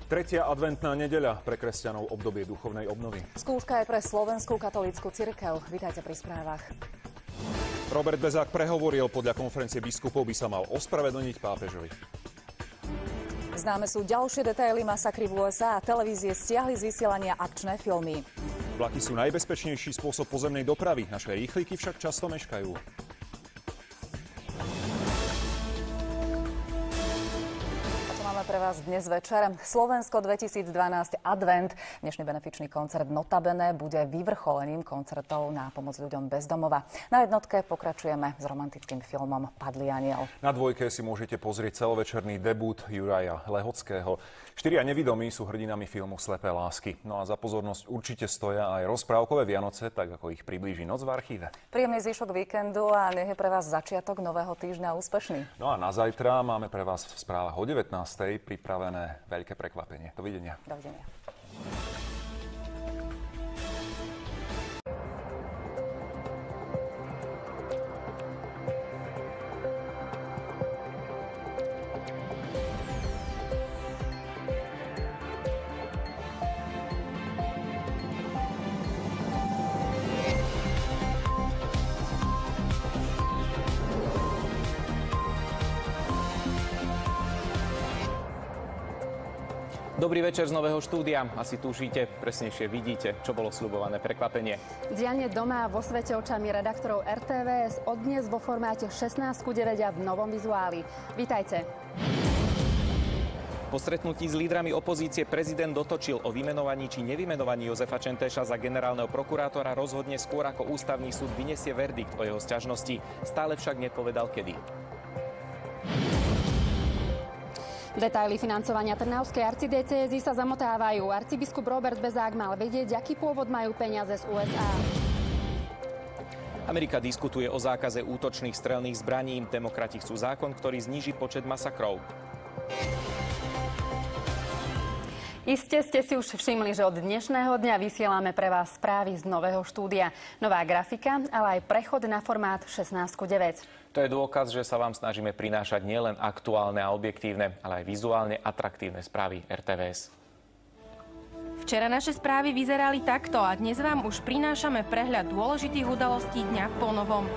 Tretia adventná nedeľa, pre kresťanov obdobie duchovnej obnovy. Skúška je pre Slovenskú katolícku cirkev. Vítajte pri správach. Robert Bezák prehovoril, podľa konferencie biskupov by sa mal ospravedlniť pápežovi. Známe sú ďalšie detaily masakry v USA a televízie stiahli z vysielania akčné filmy. Vlaky sú najbezpečnejší spôsob pozemnej dopravy, naše rýchliky však často meškajú. Pre vás dnes večer Slovensko 2012 Advent. Dnešný benefičný koncert Notabene bude vyvrcholením koncertov na pomoc ľuďom bez domova. Na jednotke pokračujeme s romantickým filmom Padlý aniel. Na dvojke si môžete pozrieť celovečerný debut Juraja Lehockého. 4 nevidomí sú hrdinami filmu Slepé lásky. No a za pozornosť určite stoja aj rozprávkové Vianoce, tak ako ich priblíži Noc v archíve. Príjemný zvyšok víkendu a nech je pre vás začiatok nového týždňa úspešný. No a na zajtra máme pre vás v správach o 19. pripravené veľké prekvapenie. Dovidenia. Dovidenia. Dobrý večer z nového štúdia. Asi tušíte, presnejšie vidíte, čo bolo sľubované prekvapenie. Dianie doma vo svete očami redaktorov RTVS od dnes vo formáte 16:9 a v novom vizuáli. Vítajte. Po stretnutí s lídrami opozície prezident dotočil o vymenovaní či nevymenovaní Jozefa Čentéša za generálneho prokurátora rozhodne skôr ako ústavný súd vyniesie verdikt o jeho sťažnosti. Stále však nepovedal kedy. Detaily financovania Trnavskej arcidiecézy sa zamotávajú. Arcibiskup Robert Bezák mal vedieť, aký pôvod majú peniaze z USA. Amerika diskutuje o zákaze útočných strelných zbraní. Demokrati chcú zákon, ktorý zníži počet masakrov. Iste ste si už všimli, že od dnešného dňa vysielame pre vás správy z nového štúdia. Nová grafika, ale aj prechod na formát 16:9. To je dôkaz, že sa vám snažíme prinášať nielen aktuálne a objektívne, ale aj vizuálne atraktívne správy RTVS. Včera naše správy vyzerali takto a dnes vám už prinášame prehľad dôležitých udalostí dňa po novom.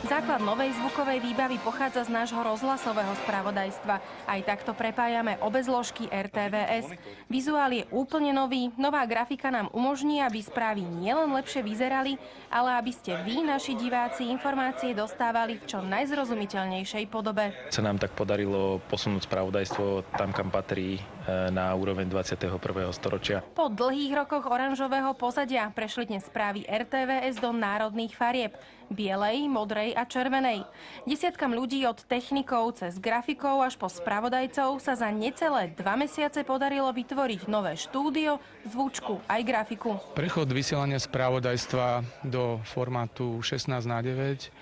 Základ novej zvukovej výbavy pochádza z nášho rozhlasového spravodajstva. Aj takto prepájame obe zložky RTVS. Vizuál je úplne nový, nová grafika nám umožní, aby správy nielen lepšie vyzerali, ale aby ste vy, naši diváci, informácie dostávali v čo najzrozumiteľnejšej podobe. Sa nám tak podarilo posunúť spravodajstvo tam, kam patrí, na úroveň 21. storočia. Po dlhých rokoch oranžového pozadia prešli dnes správy RTVS do národných farieb. Bielej, modrej a červenej. Desiatkam ľudí od technikov cez grafikov až po spravodajcov sa za necelé 2 mesiace podarilo vytvoriť nové štúdio, zvučku aj grafiku. Prechod vysielania spravodajstva do formátu 16:9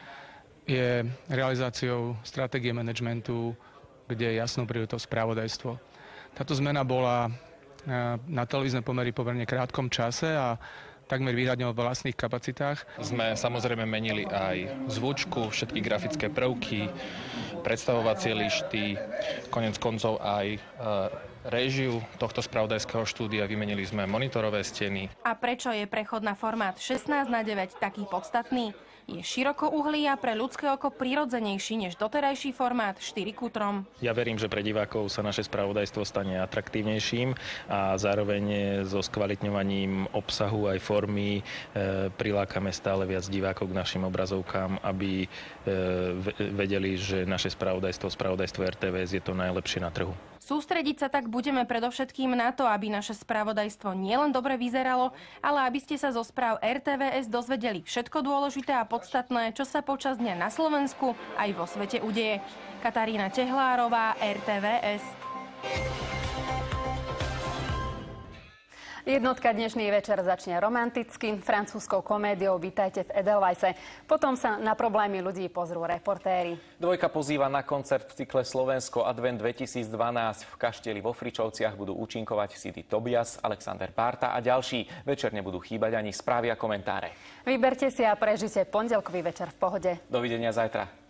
je realizáciou stratégie manažmentu, kde je jasnou prioritou spravodajstvo. Táto zmena bola na televízne pomery pomerne krátkom čase a takmer výhradne o vlastných kapacitách. Sme samozrejme menili aj zvučku, všetky grafické prvky, predstavovacie lišty, koniec koncov aj réžiu tohto spravodajského štúdia. Vymenili sme monitorové steny. A prečo je prechod na formát 16:9 taký podstatný? Je širokouhlý a pre ľudské oko prirodzenejší než doterajší formát 4:3. Ja verím, že pre divákov sa naše spravodajstvo stane atraktívnejším a zároveň so skvalitňovaním obsahu aj formy prilákame stále viac divákov k našim obrazovkám, aby vedeli, že naše spravodajstvo RTVS je to najlepšie na trhu. Sústrediť sa tak budeme predovšetkým na to, aby naše spravodajstvo nielen dobre vyzeralo, ale aby ste sa zo správ RTVS dozvedeli všetko dôležité a podstatné, čo sa počas dňa na Slovensku aj vo svete udeje. Katarína Tehlárová, RTVS. Jednotka dnešný večer začne romanticky, francúzskou komédiou Vítajte v Edelweisse. Potom sa na problémy ľudí pozrú reportéri. Dvojka pozýva na koncert v cykle Slovensko Advent 2012. V Kaštieli vo Fričovciach budú účinkovať City Tobias, Alexander Bárta a ďalší. Večer nebudú chýbať ani správy a komentáre. Vyberte si a prežite pondelkový večer v pohode. Dovidenia zajtra.